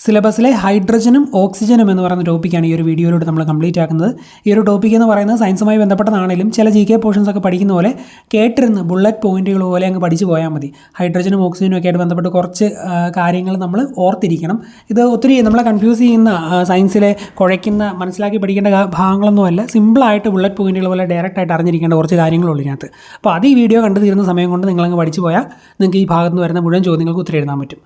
സിലബസിലെ ഹൈഡ്രജനും ഓക്സിജനും എന്ന് പറയുന്ന ടോപ്പിക്കാണ് ഈ ഒരു വീഡിയോയിലൂടെ നമ്മൾ കംപ്ലീറ്റ് ആക്കുന്നത്. ഈ ഒരു ടോപ്പിക് എന്ന് പറയുന്നത് സയൻസുമായി ബന്ധപ്പെട്ടതാണെങ്കിലും ചില GK പോർഷൻസ് ഒക്കെ പഠിക്കുന്ന പോലെ കേട്ടിരുന്ന് ബുള്ളറ്റ് പോയിന്റുകൾ പോലെ അങ്ങ് പഠിച്ചു പോയാൽ മതി. ഹൈഡ്രജനും ഓക്സിജനും ഒക്കെ ആയിട്ട് ബന്ധപ്പെട്ട് കുറച്ച് കാര്യങ്ങൾ നമ്മൾ ഓർത്തിരിക്കണം. ഇത് ഒത്തിരി നമ്മളെ കൺഫ്യൂസ് ചെയ്യുന്ന സയൻസിലെ കുഴയ്ക്കുന്ന മനസ്സിലാക്കി പഠിക്കേണ്ട ഭാഗങ്ങളൊന്നുമല്ല. സിമ്പിളായിട്ട് ബുള്ളറ്റ് പോയിന്റുകൾ പോലെ ഡയറക്റ്റായിട്ട് അറിഞ്ഞിരിക്കേണ്ട കുറച്ച് കാര്യങ്ങളുള്ളൂ ഇതിനകത്ത്. അപ്പോൾ അത് ഈ വീഡിയോ കണ്ടു തീരുന്ന സമയം കൊണ്ട് നിങ്ങളങ്ങ് പഠിച്ചു പോയാൽ നിങ്ങൾക്ക് ഈ ഭാഗത്ത് നിന്ന് വരുന്ന മുഴുവൻ ചോദ്യങ്ങൾക്ക് ഉത്തരം എഴുതാൻ പറ്റും.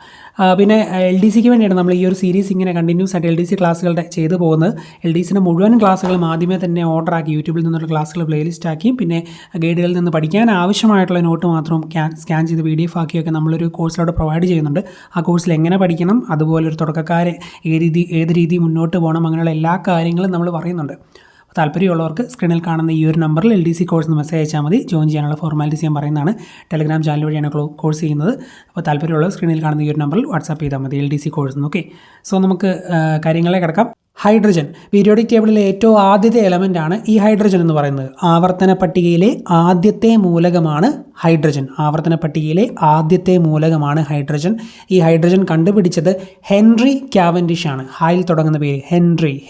പിന്നെ LDCക്ക് വേണ്ടിയാണ് നമ്മൾ ഈ ഒരു സീരീസ് ഇങ്ങനെ കണ്ടിന്യൂസ് ആയിട്ട് LDC ക്ലാസ്സുകളുടെ ചെയ്തു പോകുന്നത്. LDCയുടെ മുഴുവൻ ക്ലാസ്സുകളും ആദ്യമേ തന്നെ ഓർഡർ ആക്കി യൂട്യൂബിൽ നിന്നുള്ള ക്ലാസ്സുകൾ പ്ലേലിസ്റ്റ് ആക്കി പിന്നെ ഗൈഡുകളിൽ നിന്ന് പഠിക്കാൻ ആവശ്യമായിട്ടുള്ള നോട്ട് മാത്രം സ്കാൻ ചെയ്ത് PDF ആക്കിയൊക്കെ നമ്മളൊരു കോഴ്സിലോട്ട് പ്രൊവൈഡ് ചെയ്യുന്നുണ്ട്. ആ കോഴ്സിൽ എങ്ങനെ പഠിക്കണം, അതുപോലെ ഒരു തുടക്കക്കാരെ ഏത് രീതി മുന്നോട്ട് പോകണം, അങ്ങനെയുള്ള എല്ലാ കാര്യങ്ങളും നമ്മൾ പറയുന്നുണ്ട്. താല്പര്യമുള്ളവർക്ക് സ്ക്രീനിൽ കാണുന്ന ഈ ഒരു നമ്പറിൽ LDC കോഴ്സ് മെസ്സേജ് അയച്ചാൽ മതി. ജോയിൻ ചെയ്യാനുള്ള ഫോർമാലിറ്റീസ് ഞാൻ പറയുന്നതാണ്. ടെലഗ്രാം ചാനൽ വഴിയാണ് കോഴ്സ് ചെയ്യുന്നത്. അപ്പോൾ താല്പര്യമുള്ളവർ സ്ക്രീനിൽ കാണുന്ന ഈ ഒരു നമ്പറിൽ വാട്സാപ്പ് ചെയ്താൽ മതി LDC കോഴ്സ്. ഓക്കെ, സോ നമുക്ക് കാര്യങ്ങളെ കിടക്കാം. ഹൈഡ്രജൻ പീരിയോഡിക് ടേബിളിലെ ഏറ്റവും ആദ്യത്തെ എലമെൻ്റ് ആണ് ഈ ഹൈഡ്രജൻ എന്ന് പറയുന്നത്. ആവർത്തന പട്ടികയിലെ ആദ്യത്തെ മൂലകമാണ് ഹൈഡ്രജൻ. ആവർത്തന പട്ടികയിലെ ആദ്യത്തെ മൂലകമാണ് ഹൈഡ്രജൻ. ഈ ഹൈഡ്രജൻ കണ്ടുപിടിച്ചത് ഹെൻറി കാവൻഡിഷ് ആണ്. ഹായിൽ തുടങ്ങുന്ന പേര്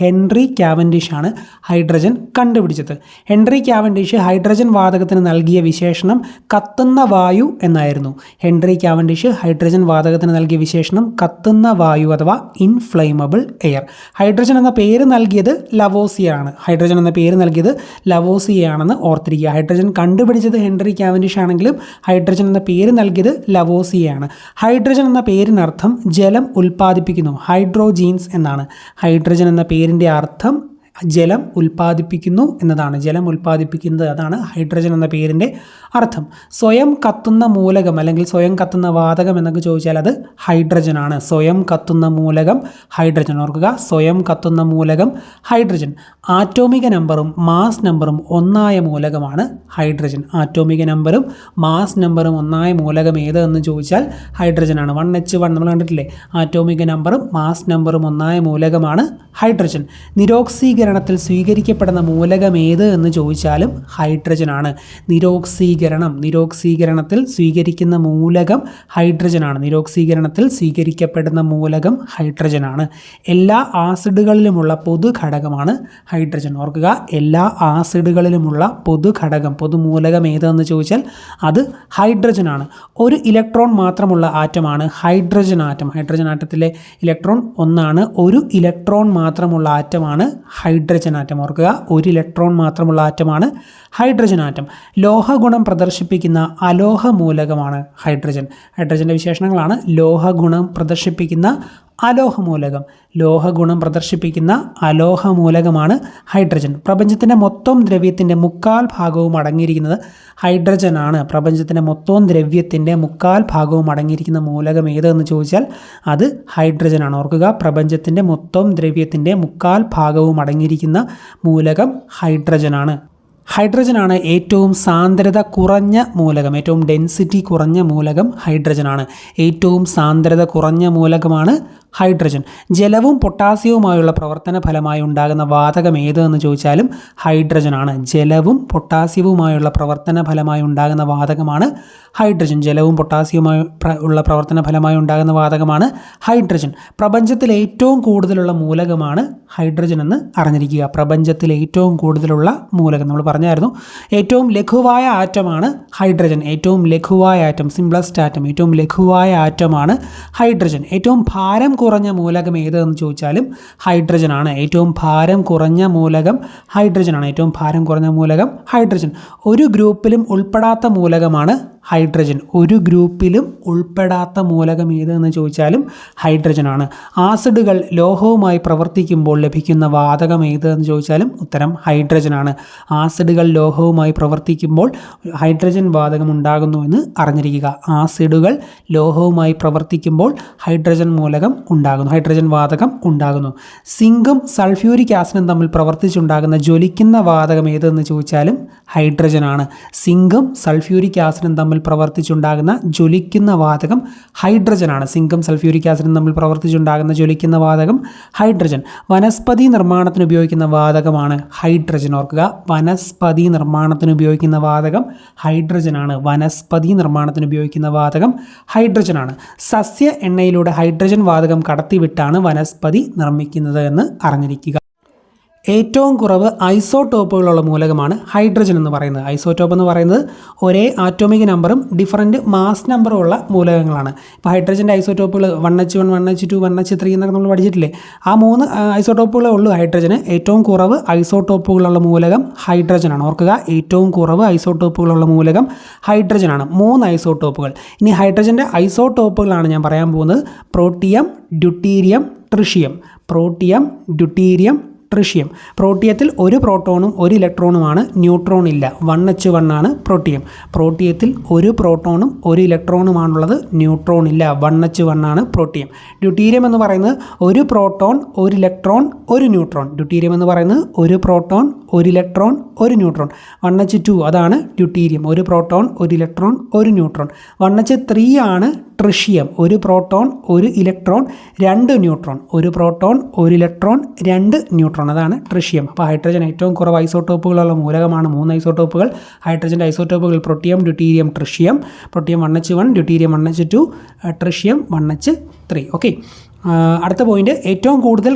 ഹെൻറി കാവൻഡിഷ് ആണ് ഹൈഡ്രജൻ കണ്ടുപിടിച്ചത്. ഹെൻറി കാവൻഡിഷ് ഹൈഡ്രജൻ വാതകത്തിന് നൽകിയ വിശേഷണം കത്തുന്ന വായു എന്നായിരുന്നു. ഹെൻറി കാവൻഡിഷ് ഹൈഡ്രജൻ വാതകത്തിന് നൽകിയ വിശേഷണം കത്തുന്ന വായു അഥവാ ഇൻഫ്ലെയിമബിൾ എയർ. ഹൈഡ്രജൻ എന്ന പേര് നൽകിയത് ലവോസിയറാണ്. ഹൈഡ്രജൻ എന്ന പേര് നൽകിയത് ലവോസിയയാണെന്ന് ഓർത്തിരിക്കുക. ഹൈഡ്രജൻ കണ്ടുപിടിച്ചത് ഹെൻറി കാവൻഡിഷ് ആണെങ്കിലും ഹൈഡ്രജൻ എന്ന പേര് നൽകിയത് ലവോസിയയാണ്. ഹൈഡ്രജൻ എന്ന പേരിനർത്ഥം ജലം ഉൽപ്പാദിപ്പിക്കുന്നു, ഹൈഡ്രോജീൻസ് എന്നാണ്. ഹൈഡ്രജൻ എന്ന പേരിൻ്റെ അർത്ഥം ജലം ഉൽപ്പാദിപ്പിക്കുന്നു എന്നതാണ്. ജലം ഉൽപ്പാദിപ്പിക്കുന്നത്, അതാണ് ഹൈഡ്രജൻ എന്ന പേരിൻ്റെ അർത്ഥം. സ്വയം കത്തുന്ന മൂലകം അല്ലെങ്കിൽ സ്വയം കത്തുന്ന വാതകം എന്നൊക്കെ ചോദിച്ചാൽ അത് ഹൈഡ്രജൻ ആണ്. സ്വയം കത്തുന്ന മൂലകം ഹൈഡ്രജൻ. ഓർക്കുക, സ്വയം കത്തുന്ന മൂലകം ഹൈഡ്രജൻ. ആറ്റോമിക നമ്പറും മാസ് നമ്പറും ഒന്നായ മൂലകമാണ് ഹൈഡ്രജൻ. ആറ്റോമിക നമ്പറും മാസ് നമ്പറും ഒന്നായ മൂലകം ഏത് എന്ന് ചോദിച്ചാൽ ഹൈഡ്രജൻ ആണ്. 1H1 നമ്മൾ കണ്ടിട്ടില്ലേ? ആറ്റോമിക നമ്പറും മാസ് നമ്പറും ഒന്നായ മൂലകമാണ് ഹൈഡ്രജൻ. നിരോക്സീകരണത്തിൽ സ്വീകരിക്കപ്പെടുന്ന മൂലകം ഏത് എന്ന് ചോദിച്ചാലും ഹൈഡ്രജൻ ആണ്. നിരോക്സീകരണത്തിൽ സ്വീകരിക്കുന്ന മൂലകം ഹൈഡ്രജൻ ആണ്. നിരോക്സീകരണത്തിൽ സ്വീകരിക്കപ്പെടുന്ന മൂലകം ഹൈഡ്രജൻ ആണ്. എല്ലാ ആസിഡുകളിലുമുള്ള പൊതു ഘടകമാണ് ഹൈഡ്രജൻ. ഓർക്കുക, എല്ലാ ആസിഡുകളിലുമുള്ള പൊതു ഘടകം, പൊതുമൂലകം ഏതെന്ന് ചോദിച്ചാൽ അത് ഹൈഡ്രജൻ ആണ്. ഒരു ഇലക്ട്രോൺ മാത്രമുള്ള ആറ്റമാണ് ഹൈഡ്രജൻ ആറ്റം. ഹൈഡ്രജൻ ആറ്റത്തിലെ ഇലക്ട്രോൺ ഒന്നാണ്. ഒരു ഇലക്ട്രോൺ മാത്രമുള്ള ആറ്റമാണ് ഹൈഡ്രജൻ ആറ്റം. ഓർക്കുക, ഒരു ഇലക്ട്രോൺ മാത്രമുള്ള ആറ്റമാണ് ഹൈഡ്രജൻ ആറ്റം. ലോഹഗുണം പ്രദർശിപ്പിക്കുന്ന അലോഹ മൂലകമാണ് ഹൈഡ്രജൻ. ഹൈഡ്രജൻ്റെ വിശേഷണങ്ങളാണ് ലോഹഗുണം പ്രദർശിപ്പിക്കുന്ന അലോഹ മൂലകം. ലോഹഗുണം പ്രദർശിപ്പിക്കുന്ന അലോഹ മൂലകമാണ് ഹൈഡ്രജൻ. പ്രപഞ്ചത്തിൻ്റെ മൊത്തം ദ്രവ്യത്തിൻ്റെ 3/4 അടങ്ങിയിരിക്കുന്നത് ഹൈഡ്രജൻ ആണ്. പ്രപഞ്ചത്തിൻ്റെ മൊത്തം ദ്രവ്യത്തിൻ്റെ 3/4 അടങ്ങിയിരിക്കുന്ന മൂലകം ഏതെന്ന് ചോദിച്ചാൽ അത് ഹൈഡ്രജൻ ആണ്. ഓർക്കുക, പ്രപഞ്ചത്തിൻ്റെ മൊത്തം ദ്രവ്യത്തിൻ്റെ 3/4 അടങ്ങിയിരിക്കുന്ന മൂലകം ഹൈഡ്രജൻ ആണ്. ഹൈഡ്രജനാണ് ഏറ്റവും സാന്ദ്രത കുറഞ്ഞ മൂലകം. ഏറ്റവും ഡെൻസിറ്റി കുറഞ്ഞ മൂലകം ഹൈഡ്രജനാണ്. ഏറ്റവും സാന്ദ്രത കുറഞ്ഞ മൂലകമാണ് ഹൈഡ്രജൻ. ജലവും പൊട്ടാസ്യവുമായുള്ള പ്രവർത്തന ഫലമായി ഉണ്ടാകുന്ന വാതകം ഏത് എന്ന് ചോദിച്ചാലും ഹൈഡ്രജനാണ്. ജലവും പൊട്ടാസ്യവുമായുള്ള പ്രവർത്തന ഫലമായി ഉണ്ടാകുന്ന വാതകമാണ് ഹൈഡ്രജൻ. ജലവും പൊട്ടാസ്യവുമായി ഉള്ള പ്രവർത്തന ഫലമായി ഉണ്ടാകുന്ന വാതകമാണ് ഹൈഡ്രജൻ. പ്രപഞ്ചത്തിൽ ഏറ്റവും കൂടുതലുള്ള മൂലകമാണ് ഹൈഡ്രജൻ എന്ന് അറിഞ്ഞിരിക്കുക. പ്രപഞ്ചത്തിൽ ഏറ്റവും കൂടുതലുള്ള മൂലകം നമ്മൾ പറഞ്ഞായിരുന്നു. ഏറ്റവും ലഘുവായ ആറ്റമാണ് ഹൈഡ്രജൻ. ഏറ്റവും ലഘുവായ ആറ്റം, സിംപ്ലസ്റ്റ് ആറ്റം, ഏറ്റവും ലഘുവായ ആറ്റമാണ് ഹൈഡ്രജൻ. ഏറ്റവും ഭാരം കുറഞ്ഞ മൂലകം ഏതെന്ന് ചോദിച്ചാലും ഹൈഡ്രജൻ ആണ്. ഏറ്റവും ഭാരം കുറഞ്ഞ മൂലകം ഹൈഡ്രജൻ ആണ്. ഏറ്റവും ഭാരം കുറഞ്ഞ മൂലകം ഹൈഡ്രജൻ. ഒരു ഗ്രൂപ്പിലും ഉൾപ്പെടാത്ത മൂലകമാണ് ഹൈഡ്രജൻ. ഒരു ഗ്രൂപ്പിലും ഉൾപ്പെടാത്ത മൂലകം ഏതെന്ന് ചോദിച്ചാലും ഹൈഡ്രജൻ ആണ്. ആസിഡുകൾ ലോഹവുമായി പ്രവർത്തിക്കുമ്പോൾ ലഭിക്കുന്ന വാതകം ഏതെന്ന് ചോദിച്ചാലും ഉത്തരം ഹൈഡ്രജൻ ആണ്. ആസിഡുകൾ ലോഹവുമായി പ്രവർത്തിക്കുമ്പോൾ ഹൈഡ്രജൻ വാതകം ഉണ്ടാകുന്നു എന്ന് അറിഞ്ഞിരിക്കുക. ആസിഡുകൾ ലോഹവുമായി പ്രവർത്തിക്കുമ്പോൾ ഹൈഡ്രജൻ മൂലകം ഉണ്ടാകുന്നു, ഹൈഡ്രജൻ വാതകം ഉണ്ടാകുന്നു. സിങ്കും സൾഫ്യൂരിക് ആസിഡും തമ്മിൽ പ്രവർത്തിച്ചുണ്ടാകുന്ന ജ്വലിക്കുന്ന വാതകം ഏതെന്ന് ചോദിച്ചാലും ഹൈഡ്രജൻ ആണ്. സിങ്കും സൾഫ്യൂരിക് ആസിഡും തമ്മിൽ തമ്മിൽ പ്രവർത്തിച്ചുണ്ടാകുന്ന ജ്വലിക്കുന്ന വാതകം ഹൈഡ്രജനാണ്. സിങ്കും സൾഫ്യൂരിക് ആസിഡും തമ്മിൽ പ്രവർത്തിച്ചുണ്ടാകുന്ന ജ്വലിക്കുന്ന വാതകം ഹൈഡ്രജൻ. വനസ്പതി നിർമ്മാണത്തിന് ഉപയോഗിക്കുന്ന വാതകമാണ് ഹൈഡ്രജൻ. ഓർക്കുക, വനസ്പതി നിർമ്മാണത്തിന് ഉപയോഗിക്കുന്ന വാതകം ഹൈഡ്രജനാണ്. വനസ്പതി നിർമ്മാണത്തിന് ഉപയോഗിക്കുന്ന വാതകം ഹൈഡ്രജനാണ്. സസ്യ എണ്ണയിലൂടെ ഹൈഡ്രജൻ വാതകം കടത്തിവിട്ടാണ് വനസ്പതി നിർമ്മിക്കുന്നത് എന്ന് അറിഞ്ഞിരിക്കുക. ഏറ്റവും കുറവ് ഐസോടോപ്പുകളുള്ള മൂലകമാണ് ഹൈഡ്രജൻ എന്ന് പറയുന്നത്. ഐസോടോപ്പ് എന്ന് പറയുന്നത് ഒരേ ആറ്റോമിക് നമ്പറും ഡിഫറൻറ്റ് മാസ് നമ്പറും ഉള്ള മൂലകങ്ങളാണ്. ഇപ്പോൾ ഹൈഡ്രജൻ്റെ ഐസോടോപ്പുകൾ 1H1, 1H2, 1H3 എന്നൊക്കെ നമ്മൾ പഠിച്ചിട്ടില്ലേ? ആ 3 ഐസോടോപ്പുകളേ ഉള്ളൂ ഹൈഡ്രജന്. ഏറ്റവും കുറവ് ഐസോടോപ്പുകളുള്ള മൂലകം ഹൈഡ്രജനാണ്. ഓർക്കുക, ഏറ്റവും കുറവ് ഐസോടോപ്പുകളുള്ള മൂലകം ഹൈഡ്രജനാണ്. 3 ഐസോടോപ്പുകൾ. ഇനി ഹൈഡ്രജൻ്റെ ഐസോടോപ്പുകളാണ് ഞാൻ പറയാൻ പോകുന്നത്. Protium, deuterium, tritium. Protium, deuterium, tritium. പ്രോട്ടിയത്തിൽ ഒരു പ്രോട്ടോണും ഒരു ഇലക്ട്രോണുമാണ്, ന്യൂട്രോൺ ഇല്ല. 1H1 ആണ് പ്രോട്ടിയം. പ്രോട്ടിയത്തിൽ ഒരു പ്രോട്ടോണും ഒരു ഇലക്ട്രോണുമാണുള്ളത്, ന്യൂട്രോൺ ഇല്ല. 1H1 ആണ് പ്രോട്ടിയം. ഡ്യൂട്ടീരിയം എന്ന് പറയുന്നത് ഒരു പ്രോട്ടോൺ ഒരു ഇലക്ട്രോൺ ഒരു ന്യൂട്രോൺ. ഡ്യൂട്ടീരിയം എന്ന് പറയുന്നത് ഒരു പ്രോട്ടോൺ ഒരു ഇലക്ട്രോൺ ഒരു ന്യൂട്രോൺ. 1H2 അതാണ് ഡ്യൂട്ടീരിയം, ഒരു പ്രോട്ടോൺ ഒരു ഇലക്ട്രോൺ ഒരു ന്യൂട്രോൺ. 1H3 ആണ് ട്രിഷിയം, ഒരു പ്രോട്ടോൺ ഒരു ഇലക്ട്രോൺ 2 ന്യൂട്രോൺ. ഒരു പ്രോട്ടോൺ ഒരു ഇലക്ട്രോൺ 2 ന്യൂട്രോൺ, അതാണ് ട്രിഷിയം. അപ്പോൾ ഹൈഡ്രജൻ ഏറ്റവും കുറവ് ഐസോടോപ്പുകളുള്ള മൂലകമാണ്. 3 ഐസോടോപ്പുകൾ. ഹൈഡ്രജൻ്റെ ഐസോടോപ്പുകൾ protium, deuterium, tritium. Protium 1H1, deuterium 1H2, tritium 1H3. Okay, അടുത്ത പോയിന്റ്, ഏറ്റവും കൂടുതൽ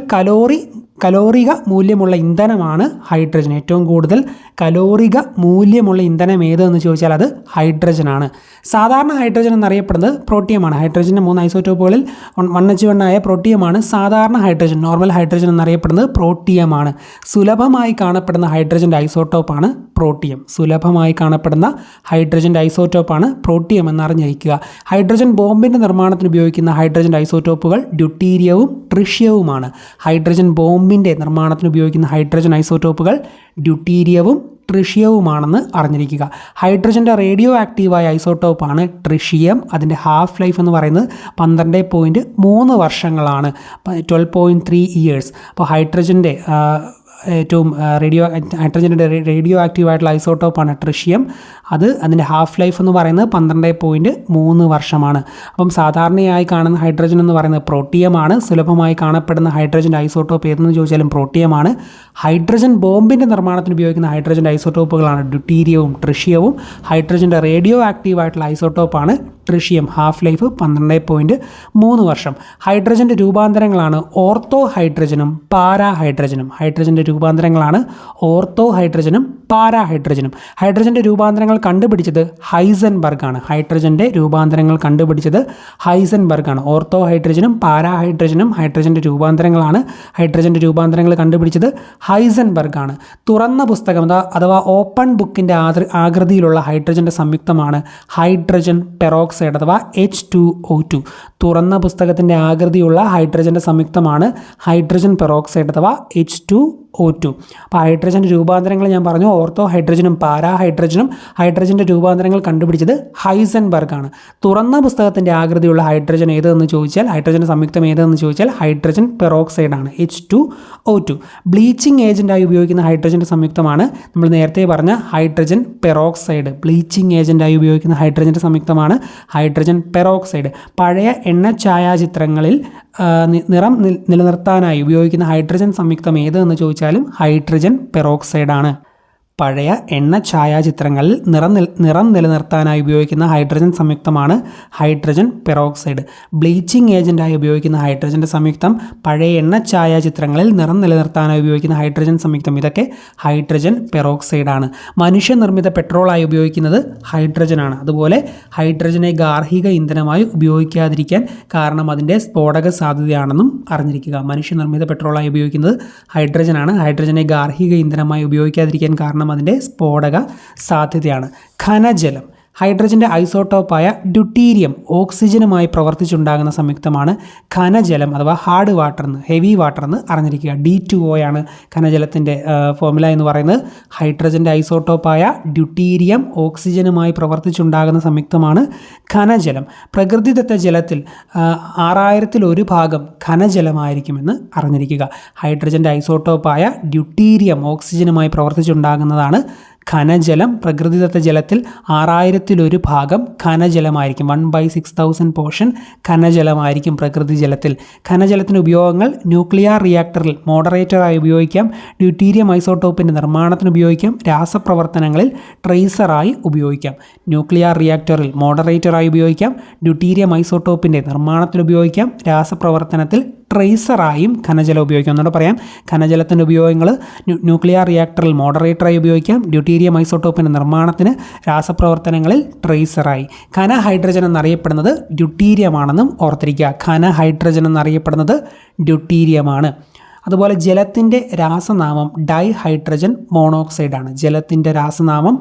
കലോറിക മൂല്യമുള്ള ഇന്ധനമാണ് ഹൈഡ്രജൻ. ഏറ്റവും കൂടുതൽ കലോറിക മൂല്യമുള്ള ഇന്ധനം ഏതെന്ന് ചോദിച്ചാൽ അത് ഹൈഡ്രജനാണ്. സാധാരണ ഹൈഡ്രജൻ എന്നറിയപ്പെടുന്നത് പ്രോട്ടിയമാണ്. ഹൈഡ്രജൻ്റെ 3 ഐസോടോപ്പുകളിൽ 1H1 ആയ പ്രോട്ടിയമാണ് സാധാരണ ഹൈഡ്രജൻ. നോർമൽ ഹൈഡ്രജൻ എന്നറിയപ്പെടുന്നത് പ്രോട്ടിയമാണ്. സുലഭമായി കാണപ്പെടുന്ന ഹൈഡ്രജൻ്റെ ഐസോടോപ്പാണ് പ്രോട്ടിയം. സുലഭമായി കാണപ്പെടുന്ന ഹൈഡ്രജൻ്റെ ഐസോടോപ്പാണ് പ്രോട്ടിയം എന്നറിഞ്ഞിരിക്കുക. ഹൈഡ്രജൻ ബോംബിൻ്റെ നിർമ്മാണത്തിന് ഉപയോഗിക്കുന്ന ഹൈഡ്രജൻ്റെ ഐസോടോപ്പുകൾ ഡ്യൂട്ടീരിയവും ട്രിഷ്യവുമാണ്. ഹൈഡ്രജൻ ബോംബിൻ്റെ നിർമ്മാണത്തിന് ഉപയോഗിക്കുന്ന ഹൈഡ്രജൻ ഐസോടോപ്പുകൾ ഡ്യൂട്ടീരിയവും ട്രിഷ്യവുമാണെന്ന് അറിഞ്ഞിരിക്കുക. ഹൈഡ്രജൻ്റെ റേഡിയോ ആക്റ്റീവായ ഐസോടോപ്പാണ് ട്രിഷിയം. അതിൻ്റെ ഹാഫ് ലൈഫ് എന്ന് പറയുന്നത് 12.3 വർഷങ്ങളാണ്, 12.3 ഇയേഴ്സ്. അപ്പോൾ ഹൈഡ്രജൻ്റെ ഏറ്റവും ഹൈഡ്രജൻ്റെ റേഡിയോ ആക്റ്റീവായിട്ടുള്ള ഐസോടോപ്പാണ് ട്രിഷിയം. അതിൻ്റെ ഹാഫ് ലൈഫ് എന്ന് പറയുന്നത് 12.3 വർഷമാണ്. അപ്പം സാധാരണയായി കാണുന്ന ഹൈഡ്രജൻ എന്ന് പറയുന്നത് പ്രോട്ടിയമാണ്. സുലഭമായി കാണപ്പെടുന്ന ഹൈഡ്രജൻ്റെ ഐസോടോപ്പ് ഏതെന്ന് ചോദിച്ചാലും പ്രോട്ടിയമാണ്. ഹൈഡ്രജൻ ബോംബിൻ്റെ നിർമ്മാണത്തിന് ഉപയോഗിക്കുന്ന ഹൈഡ്രജൻ്റെ ഐസോടോപ്പുകളാണ് ഡ്യൂട്ടീരിയവും ട്രിഷ്യവും. ഹൈഡ്രജൻ്റെ റേഡിയോ ആക്റ്റീവായിട്ടുള്ള ഐസോടോപ്പാണ് ട്രിഷിയം. ഹാഫ് ലൈഫ് 12.3 വർഷം. ഹൈഡ്രജൻ്റെ രൂപാന്തരങ്ങളാണ് ഓർത്തോ ഹൈഡ്രജനും പാരാ ഹൈഡ്രജനും. ഹൈഡ്രജൻ്റെ രൂപാന്തരങ്ങളാണ് ഓർത്തോ ഹൈഡ്രജനും പാരാ ഹൈഡ്രജനും. ഹൈഡ്രജൻ്റെ രൂപാന്തരങ്ങൾ കണ്ടുപിടിച്ചത് ഹൈസൻബർഗ് ആണ്. ഹൈഡ്രജൻ്റെ രൂപാന്തരങ്ങൾ കണ്ടുപിടിച്ചത് ഹൈസൻബർഗ് ആണ്. ഓർത്തോ ഹൈഡ്രജനും പാരാ ഹൈഡ്രജനും ഹൈഡ്രജൻ്റെ രൂപാന്തരങ്ങളാണ്. ഹൈഡ്രജൻ്റെ രൂപാന്തരങ്ങൾ കണ്ടുപിടിച്ചത് ഹൈസൻബർഗ് ആണ്. തുറന്ന പുസ്തകം അഥവാ ഓപ്പൺ ബുക്കിൻ്റെ ആകൃതിയിലുള്ള ഹൈഡ്രജൻ്റെ സംയുക്തമാണ് ഹൈഡ്രജൻ പെറോക്സൈഡ് അഥവാ H2O2. തുറന്ന പുസ്തകത്തിൻ്റെ ആകൃതിയുള്ള ഹൈഡ്രജൻ്റെ സംയുക്തമാണ് ഹൈഡ്രജൻ പെറോക്സൈഡ് അഥവാ H2O2. അപ്പോൾ ഹൈഡ്രജൻ്റെ രൂപാന്തരങ്ങൾ ഞാൻ പറഞ്ഞു, ഓർത്തോ ഹൈഡ്രജനും പാരാ ഹൈഡ്രജനും. ഹൈഡ്രജൻ്റെ രൂപാന്തരങ്ങൾ കണ്ടുപിടിച്ചത് ഹൈസൻബർഗ് ആണ്. തുറന്ന പുസ്തകത്തിൻ്റെ ആകൃതിയുള്ള ഹൈഡ്രജൻ ഏതെന്ന് ചോദിച്ചാൽ, ഹൈഡ്രജൻ്റെ സംയുക്തം ഏതെന്ന് ചോദിച്ചാൽ ഹൈഡ്രജൻ പെറോക്സൈഡ് ആണ്, H2O2. ബ്ലീച്ചിങ് ഏജൻറ്റായി ഉപയോഗിക്കുന്ന ഹൈഡ്രജൻ്റെ സംയുക്തമാണ് നമ്മൾ നേരത്തെ പറഞ്ഞ ഹൈഡ്രജൻ പെറോക്സൈഡ്. ബ്ലീച്ചിങ് ഏജൻറ്റായി ഉപയോഗിക്കുന്ന ഹൈഡ്രജൻ്റെ സംയുക്തമാണ് ഹൈഡ്രജൻ പെറോക്സൈഡ്. പഴയ എണ്ണ ഛായാചിത്രങ്ങളിൽ നിറം നിലനിർത്താനായി ഉപയോഗിക്കുന്ന ഹൈഡ്രജൻ സംയുക്തം ഏതെന്ന് ചോദിച്ചാലും ഹൈഡ്രജൻ പെറോക്സൈഡ് ആണ്. പഴയ എണ്ണ ഛായാചിത്രങ്ങളിൽ നിറം നിലനിർത്താനായി ഉപയോഗിക്കുന്ന ഹൈഡ്രജൻ സംയുക്തമാണ് ഹൈഡ്രജൻ പെറോക്സൈഡ്. ബ്ലീച്ചിങ് ഏജൻറ്റായി ഉപയോഗിക്കുന്ന ഹൈഡ്രജൻ്റെ സംയുക്തം, പഴയ എണ്ണ ഛായാചിത്രങ്ങളിൽ നിറം നിലനിർത്താനായി ഉപയോഗിക്കുന്ന ഹൈഡ്രജൻ സംയുക്തം, ഇതൊക്കെ ഹൈഡ്രജൻ പെറോക്സൈഡ് ആണ്. മനുഷ്യനിർമ്മിത പെട്രോളായി ഉപയോഗിക്കുന്നത് ഹൈഡ്രജനാണ്. അതുപോലെ ഹൈഡ്രജനെ ഗാർഹിക ഇന്ധനമായി ഉപയോഗിക്കാതിരിക്കാൻ കാരണം അതിൻ്റെ സ്ഫോടക സാധ്യതയാണെന്നും അറിഞ്ഞിരിക്കുക. മനുഷ്യനിർമ്മിത പെട്രോളായി ഉപയോഗിക്കുന്നത് ഹൈഡ്രജനാണ്. ഹൈഡ്രജനെ ഗാർഹിക ഇന്ധനമായി ഉപയോഗിക്കാതിരിക്കാൻ കാരണം അതിൻ്റെ സ്ഫോടക സാധ്യതയാണ്. ഖനജലം. ഹൈഡ്രജൻ്റെ ഐസോട്ടോപ്പായ ഡ്യൂട്ടീരിയം ഓക്സിജനുമായി പ്രവർത്തിച്ചുണ്ടാകുന്ന സംയുക്തമാണ് ഖനജലം അഥവാ ഹാർഡ് വാട്ടർ എന്ന്, ഹെവി വാട്ടർ എന്ന് അറിഞ്ഞിരിക്കുക. D2O ആണ് ഖനജലത്തിൻ്റെ ഫോർമുല എന്ന് പറയുന്നത്. ഹൈഡ്രജൻ്റെ ഐസോട്ടോപ്പായ ഡ്യൂട്ടീരിയം ഓക്സിജനുമായി പ്രവർത്തിച്ചുണ്ടാകുന്ന സംയുക്തമാണ് ഖനജലം. പ്രകൃതിദത്ത ജലത്തിൽ 6000-1 ഭാഗം ഖനജലമായിരിക്കുമെന്ന് അറിഞ്ഞിരിക്കുക. ഹൈഡ്രജൻ്റെ ഐസോട്ടോപ്പായ ഡ്യൂട്ടീരിയം ഓക്സിജനുമായി പ്രവർത്തിച്ചുണ്ടാകുന്നതാണ് ഖനജലം പ്രകൃതിദത്ത ജലത്തിൽ 6000 ഭാഗം ഖനജലമായിരിക്കും. 1/6000 പോർഷൻ ഖനജലമായിരിക്കും പ്രകൃതി ജലത്തിൽ. ഖനജലത്തിൻ്റെ ഉപയോഗങ്ങൾ ന്യൂക്ലിയർ റിയാക്ടറിൽ മോഡറേറ്ററായി ഉപയോഗിക്കാം, ഡ്യൂട്ടീരിയം ഐസോട്ടോപ്പിൻ്റെ നിർമ്മാണത്തിന് ഉപയോഗിക്കാം, രാസപ്രവർത്തനങ്ങളിൽ ട്രേസറായി ഉപയോഗിക്കാം. ന്യൂക്ലിയർ റിയാക്ടറിൽ മോഡറേറ്ററായി ഉപയോഗിക്കാം, ഡ്യൂട്ടീരിയം ഐസോട്ടോപ്പിൻ്റെ നിർമ്മാണത്തിൽ ഉപയോഗിക്കാം, രാസപ്രവർത്തനത്തിൽ ട്രേസറായും ഖനജലം ഉപയോഗിക്കാം. എന്നോട് പറയാം, ഖനജലത്തിൻ്റെ ഉപയോഗങ്ങൾ ന്യൂക്ലിയർ റിയാക്ടറിൽ മോഡറേറ്ററായി ഉപയോഗിക്കാം, ഡ്യൂട്ടീരിയം ഐസോട്ടോപ്പിൻ്റെ നിർമ്മാണത്തിന്, രാസപ്രവർത്തനങ്ങളിൽ ട്രേസറായി. ഖന ഹൈഡ്രജൻ എന്നറിയപ്പെടുന്നത് ഡ്യൂട്ടീരിയമാണെന്നും ഓർത്തിരിക്കുക. ഖന ഹൈഡ്രജൻ എന്നറിയപ്പെടുന്നത് ഡ്യൂട്ടീരിയമാണ്. അതുപോലെ ജലത്തിൻ്റെ രാസനാമം ഡൈഹൈഡ്രജൻ മോണോക്സൈഡാണ്. ജലത്തിൻ്റെ രാസനാമം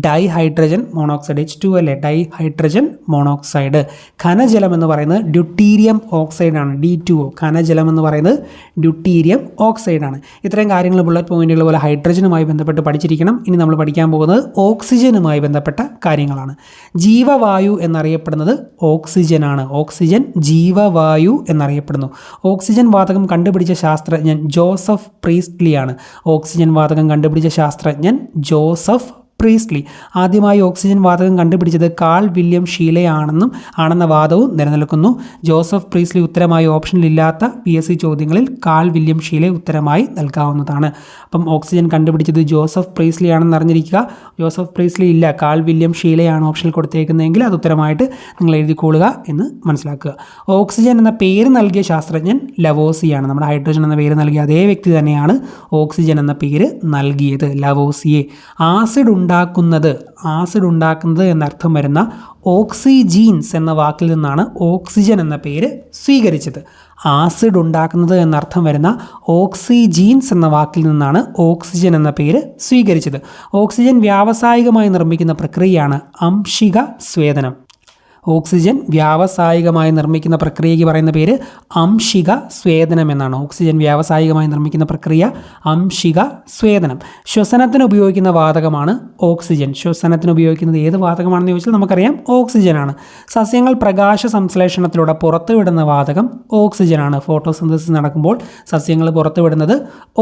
dihydrogen monoxide, H2O, dihydrogen monoxide. ഖനജലം എന്ന് പറയുന്നത് ഡ്യൂട്ടീരിയം ഓക്സൈഡാണ്, D2O. ഖനജലം എന്ന് പറയുന്നത് ഡ്യൂട്ടീരിയം ഓക്സൈഡാണ്. ഇത്രയും കാര്യങ്ങൾ ബുള്ളറ്റ് പോയിന്റുകൾ പോലെ ഹൈഡ്രജനുമായി ബന്ധപ്പെട്ട് പഠിച്ചിരിക്കണം. ഇനി നമ്മൾ പഠിക്കാൻ പോകുന്നത് ഓക്സിജനുമായി ബന്ധപ്പെട്ട കാര്യങ്ങളാണ്. ജീവവായു എന്നറിയപ്പെടുന്നത് ഓക്സിജനാണ്. ഓക്സിജൻ ജീവവായു എന്നറിയപ്പെടുന്നു. ഓക്സിജൻ വാതകം കണ്ടുപിടിച്ച ശാസ്ത്രജ്ഞൻ ജോസഫ് പ്രീസ്റ്റ്ലിയാണ്. ഓക്സിജൻ വാതകം കണ്ടുപിടിച്ച ശാസ്ത്രജ്ഞൻ ജോസഫ് പ്രീസ്റ്റ്ലി. ആദ്യമായി ഓക്സിജൻ വാതകം കണ്ടുപിടിച്ചത് കാൾ വില്യം ഷീലയാണെന്ന വാദവും നിലനിൽക്കുന്നു. ജോസഫ് പ്രീസ്റ്റ്ലി ഉത്തരമായി ഓപ്ഷനിലില്ലാത്ത PSC ചോദ്യങ്ങളിൽ കാൾ വില്യം ഷീലെ ഉത്തരമായി നൽകാവുന്നതാണ്. അപ്പം ഓക്സിജൻ കണ്ടുപിടിച്ചത് ജോസഫ് പ്രീസ്റ്റ്ലി ആണെന്ന് അറിഞ്ഞിരിക്കുക. ജോസഫ് പ്രീസ്റ്റ്ലി ഇല്ല, കാൾ വില്യം ഷീലയാണ് ഓപ്ഷനിൽ കൊടുത്തേക്കുന്നതെങ്കിൽ അത് ഉത്തരമായിട്ട് നിങ്ങൾ എഴുതിക്കൊള്ളുക എന്ന് മനസ്സിലാക്കുക. ഓക്സിജൻ എന്ന പേര് നൽകിയ ശാസ്ത്രജ്ഞൻ ലവോസിയാണ്. നമ്മുടെ ഹൈഡ്രജൻ എന്ന പേര് നൽകിയ അതേ വ്യക്തി തന്നെയാണ് ഓക്സിജൻ എന്ന പേര് നൽകിയത്, ലവോസിയെ. ആസിഡ് ഉണ്ടാക്കുന്നത് എന്നർത്ഥം വരുന്ന ഓക്സിജീൻസ് എന്ന വാക്കിൽ നിന്നാണ് ഓക്സിജൻ എന്ന പേര് സ്വീകരിച്ചത്. ആസിഡ് ഉണ്ടാക്കുന്നത് എന്നർത്ഥം വരുന്ന ഓക്സിജീൻസ് എന്ന വാക്കിൽ നിന്നാണ് ഓക്സിജൻ എന്ന പേര് സ്വീകരിച്ചത്. ഓക്സിജൻ വ്യാവസായികമായി നിർമ്മിക്കുന്ന പ്രക്രിയയാണ് അംശിക സ്വേദനം. ഓക്സിജൻ വ്യാവസായികമായി നിർമ്മിക്കുന്ന പ്രക്രിയയ്ക്ക് പറയുന്ന പേര് അംശിക സ്വേദനം എന്നാണ്. ഓക്സിജൻ വ്യാവസായികമായി നിർമ്മിക്കുന്ന പ്രക്രിയ അംശിക സ്വേദനം. ശ്വസനത്തിന് ഉപയോഗിക്കുന്ന വാതകമാണ് ഓക്സിജൻ. ശ്വസനത്തിന് ഉപയോഗിക്കുന്നത് ഏത് വാതകമാണെന്ന് ചോദിച്ചാൽ നമുക്കറിയാം, ഓക്സിജനാണ്. സസ്യങ്ങൾ പ്രകാശ സംശ്ലേഷണത്തിലൂടെ പുറത്തുവിടുന്ന വാതകം ഓക്സിജനാണ്. ഫോട്ടോസിന്തസിസ് നടക്കുമ്പോൾ സസ്യങ്ങൾ പുറത്തുവിടുന്നത്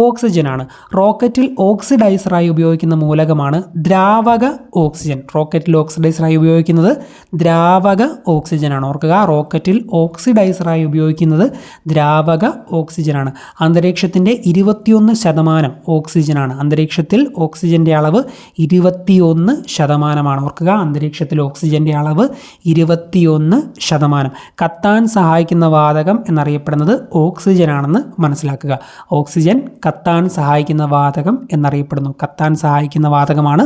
ഓക്സിജനാണ്. റോക്കറ്റിൽ ഓക്സിഡൈസറായി ഉപയോഗിക്കുന്ന മൂലകമാണ് ദ്രാവക ഓക്സിജൻ. റോക്കറ്റിൽ ഓക്സിഡൈസറായി ഉപയോഗിക്കുന്നത് ദ്രാവക ഓക്സിജനാണ്. ഓർക്കുക, റോക്കറ്റിൽ ഓക്സിഡൈസറായി ഉപയോഗിക്കുന്നത് ദ്രാവക ഓക്സിജനാണ്. അന്തരീക്ഷത്തിൻ്റെ 21% ഓക്സിജനാണ്. അന്തരീക്ഷത്തിൽ ഓക്സിജൻ്റെ അളവ് 21%. ഓർക്കുക, അന്തരീക്ഷത്തിൽ ഓക്സിജൻ്റെ അളവ് 21%. കത്താൻ സഹായിക്കുന്ന വാതകം എന്നറിയപ്പെടുന്നത് ഓക്സിജനാണെന്ന് മനസ്സിലാക്കുക. ഓക്സിജൻ കത്താൻ സഹായിക്കുന്ന വാതകം എന്നറിയപ്പെടുന്നു. കത്താൻ സഹായിക്കുന്ന വാതകമാണ്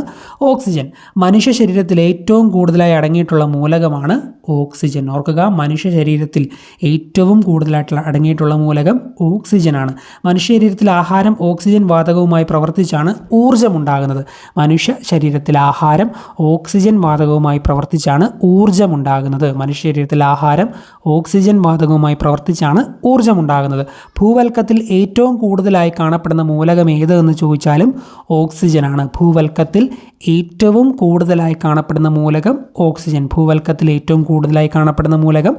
ഓക്സിജൻ. മനുഷ്യ ശരീരത്തിൽ ഏറ്റവും കൂടുതലായി അടങ്ങിയിട്ടുള്ള മൂലകമാണ് ഓക്സിജൻ. ഓർക്കുക, മനുഷ്യ ശരീരത്തിൽ ഏറ്റവും കൂടുതലായിട്ടുള്ള അടങ്ങിയിട്ടുള്ള മൂലകം ഓക്സിജനാണ്. മനുഷ്യ ശരീരത്തിൽ ആഹാരം ഓക്സിജൻ വാതകവുമായി പ്രവർത്തിച്ചാണ് ഊർജ്ജമുണ്ടാകുന്നത്. മനുഷ്യ ശരീരത്തിൽ ആഹാരം ഓക്സിജൻ വാതകവുമായി പ്രവർത്തിച്ചാണ് ഊർജ്ജമുണ്ടാകുന്നത്. മനുഷ്യ ശരീരത്തിൽ ആഹാരം ഓക്സിജൻ വാതകവുമായി പ്രവർത്തിച്ചാണ് ഊർജ്ജമുണ്ടാകുന്നത്. ഭൂവൽക്കത്തിൽ ഏറ്റവും കൂടുതലായി കാണപ്പെടുന്ന മൂലകം ഏത് എന്ന് ചോദിച്ചാലും ഓക്സിജനാണ്. ഭൂവൽക്കത്തിൽ ഏറ്റവും കൂടുതലായി കാണപ്പെടുന്ന മൂലകം ഓക്സിജൻ. ഭൂവൽക്കത്തിൽ ഏറ്റവും കൂടുതലായി കാണപ്പെടുന്ന മൂലകം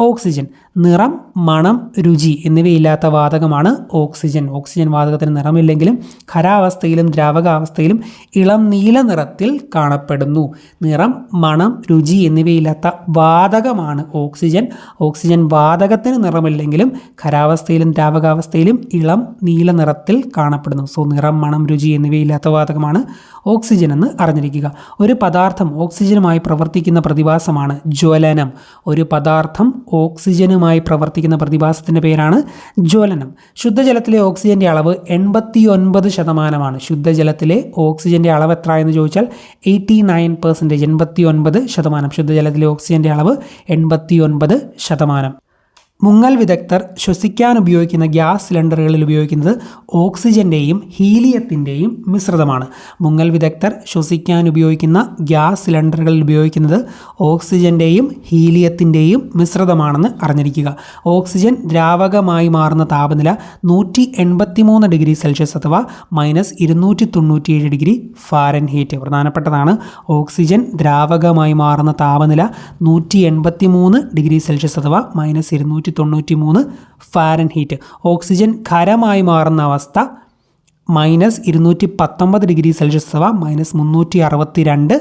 ഓക്സിജൻ. നിറം, മണം, രുചി എന്നിവയില്ലാത്ത വാതകമാണ് ഓക്സിജൻ. ഓക്സിജൻ വാതകത്തിന് നിറമില്ലെങ്കിലും ഖരാവസ്ഥയിലും ദ്രാവകാവസ്ഥയിലും ഇളം നീല നിറത്തിൽ കാണപ്പെടുന്നു. നിറം, മണം, രുചി എന്നിവയില്ലാത്ത വാതകമാണ് ഓക്സിജൻ. ഓക്സിജൻ വാതകത്തിന് നിറമില്ലെങ്കിലും ഖരാവസ്ഥയിലും ദ്രാവകാവസ്ഥയിലും ഇളം നീല നിറത്തിൽ കാണപ്പെടുന്നു. സോ നിറം, മണം, രുചി എന്നിവയില്ലാത്ത വാതകമാണ് ഓക്സിജൻ എന്ന് അറിഞ്ഞിരിക്കുക. ഒരു പദാർത്ഥം ഓക്സിജനുമായി പ്രവർത്തിക്കുന്ന പ്രതിഭാസമാണ് ജ്വലനം. ഒരു പദാർത്ഥം ഓക്സിജനുമായി പ്രവർത്തിക്കുന്ന പ്രതിഭാസത്തിൻ്റെ പേരാണ് ജ്വലനം. ശുദ്ധജലത്തിലെ ഓക്സിജൻ്റെ അളവ് 89%. ശുദ്ധജലത്തിലെ ഓക്സിജൻ്റെ അളവ് എത്ര എന്ന് ചോദിച്ചാൽ 89%. 89%. ശുദ്ധജലത്തിലെ ഓക്സിജൻ്റെ അളവ് 89%. മുങ്ങൽ വിദഗ്ധർ ശ്വസിക്കാൻ ഉപയോഗിക്കുന്ന ഗ്യാസ് സിലിണ്ടറുകളിൽ ഉപയോഗിക്കുന്നത് ഓക്സിജൻ്റെയും ഹീലിയത്തിൻ്റെയും മിശ്രിതമാണ്. മുങ്ങൽ വിദഗ്ധർ ശ്വസിക്കാൻ ഉപയോഗിക്കുന്ന ഗ്യാസ് സിലിണ്ടറുകളിൽ ഉപയോഗിക്കുന്നത് ഓക്സിജൻ്റെയും ഹീലിയത്തിൻ്റെയും മിശ്രിതമാണെന്ന് അറിഞ്ഞിരിക്കുക. ഓക്സിജൻ ദ്രാവകമായി മാറുന്ന താപനില 183 ഡിഗ്രി സെൽഷ്യസ് അഥവാ -297 ഡിഗ്രി ഫാരൻഹീറ്റ്. പ്രധാനപ്പെട്ടതാണ്. ഓക്സിജൻ ദ്രാവകമായി മാറുന്ന താപനില 183 ഡിഗ്രി സെൽഷ്യസ് അഥവാ -293 ഫാരൻഹീറ്റ്. ഓക്സിജൻ ഖരമായി മാറുന്ന അവസ്ഥ -219 ഡിഗ്രി സെൽഷ്യസ് അഥവാ -362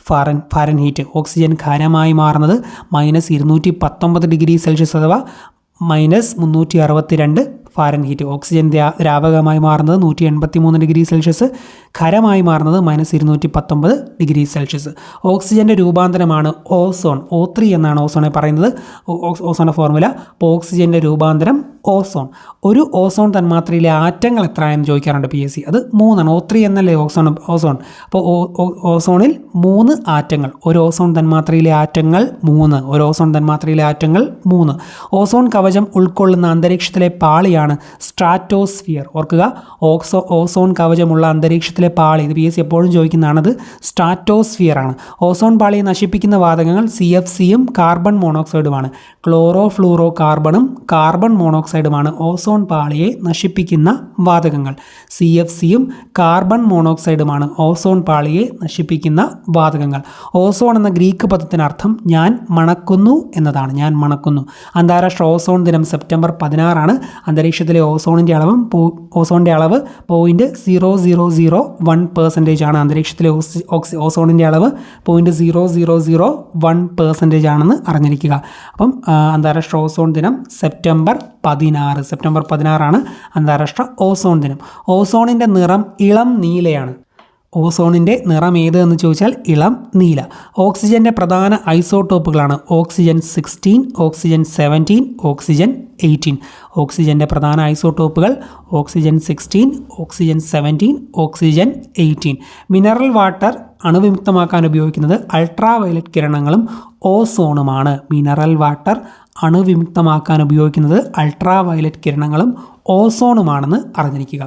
ഫാരൻഹീറ്റ്. ഓക്സിജൻ ഖരമായി മാറുന്നത് -219 ഡിഗ്രി സെൽഷ്യസ് അഥവാ -362 ഫാരൻഹീറ്റ്. ഓക്സിജൻ ദ്രാവകമായി മാറുന്നത് 183 ഡിഗ്രി സെൽഷ്യസ്, ഖരമായി മാറുന്നത് -219 ഡിഗ്രി സെൽഷ്യസ്. ഓക്സിജൻ്റെ രൂപാന്തരമാണ് ഓസോൺ. O3 എന്നാണ് ഓസോണെ പറയുന്നത്, ഓസോണിൻ്റെ ഫോർമുല. അപ്പോൾ ഓക്സിജൻ്റെ രൂപാന്തരം ഓസോൺ. ഒരു ഓസോൺ തന്മാത്രയിലെ ആറ്റങ്ങൾ എത്രയെന്ന് ചോദിക്കാറുണ്ട് PSC. അത് 3 ആണ്. O3 എന്നല്ലേ ഓസോൺ. അപ്പോൾ ഓസോണിൽ 3 ആറ്റങ്ങൾ. ഒരു ഓസോൺ തന്മാത്രയിലെ ആറ്റങ്ങൾ 3. ഒരു ഓസോൺ തന്മാത്രയിലെ ആറ്റങ്ങൾ 3. ഓസോൺ കവചം ഉൾക്കൊള്ളുന്ന അന്തരീക്ഷത്തിലെ പാളിയാണ് സ്ട്രാറ്റോസ്ഫിയർ. ഓർക്കുക, ഓസോൺ കവചമുള്ള അന്തരീക്ഷത്തിലെ പാളി, ഇത് PSC എപ്പോഴും ചോദിക്കുന്നതാണത്, സ്ട്രാറ്റോസ്ഫിയർ ആണ്. ഓസോൺ പാളിയെ നശിപ്പിക്കുന്ന വാതകങ്ങൾ CFCയും കാർബൺ മോണോക്സൈഡുമാണ്. ക്ലോറോ ഫ്ലൂറോ കാർബണും കാർബൺ മോണോക്സൈഡുമാണ് ഓസോൺ പാളിയെ നശിപ്പിക്കുന്ന വാതകങ്ങൾ. CFCയും കാർബൺ മോണോക്സൈഡുമാണ് ഓസോൺ പാളിയെ നശിപ്പിക്കുന്ന വാതകങ്ങൾ. ഓസോൺ എന്ന ഗ്രീക്ക് പദത്തിനർത്ഥം ഞാൻ മണക്കുന്നു എന്നതാണ്. ഞാൻ മണക്കുന്നു. അന്താരാഷ്ട്ര ഓസോൺ ദിനം സെപ്റ്റംബർ 16 ആണ്. അന്തരീക്ഷത്തിലെ ഓസോണിൻ്റെ അളവ് 0.0001% ആണ്. അന്തരീക്ഷത്തിലെ ഓസോണിൻ്റെ അളവ് 0.0001% ആണെന്ന് അറിഞ്ഞിരിക്കുക. അപ്പം അന്താരാഷ്ട്ര ഓസോൺ ദിനം സെപ്റ്റംബർ 16 അന്താരാഷ്ട്ര ഓസോൺ ദിനം. ഓസോണിൻ്റെ നിറം ഇളം നീലയാണ്. ഓസോണിൻ്റെ നിറം ഏത് എന്ന് ചോദിച്ചാൽ ഇളം നീല. ഓക്സിജൻ്റെ പ്രധാന ഐസോട്ടോപ്പുകളാണ് ഓക്സിജൻ 16, ഓക്സിജൻ 17, ഓക്സിജൻ 18. ഓക്സിജൻ്റെ പ്രധാന ഐസോട്ടോപ്പുകൾ oxygen 16, oxygen 17, oxygen 18. Mineral water അണുവിമുക്തമാക്കാൻ ഉപയോഗിക്കുന്നത് അൾട്രാ വയലറ്റ് കിരണങ്ങളും ഓസോണുമാണ്. മിനറൽ വാട്ടർ അണുവിമുക്തമാക്കാൻ ഉപയോഗിക്കുന്നത് അൾട്രാ വയലറ്റ് കിരണങ്ങളും ഓസോണുമാണെന്ന് അറിഞ്ഞിരിക്കുക.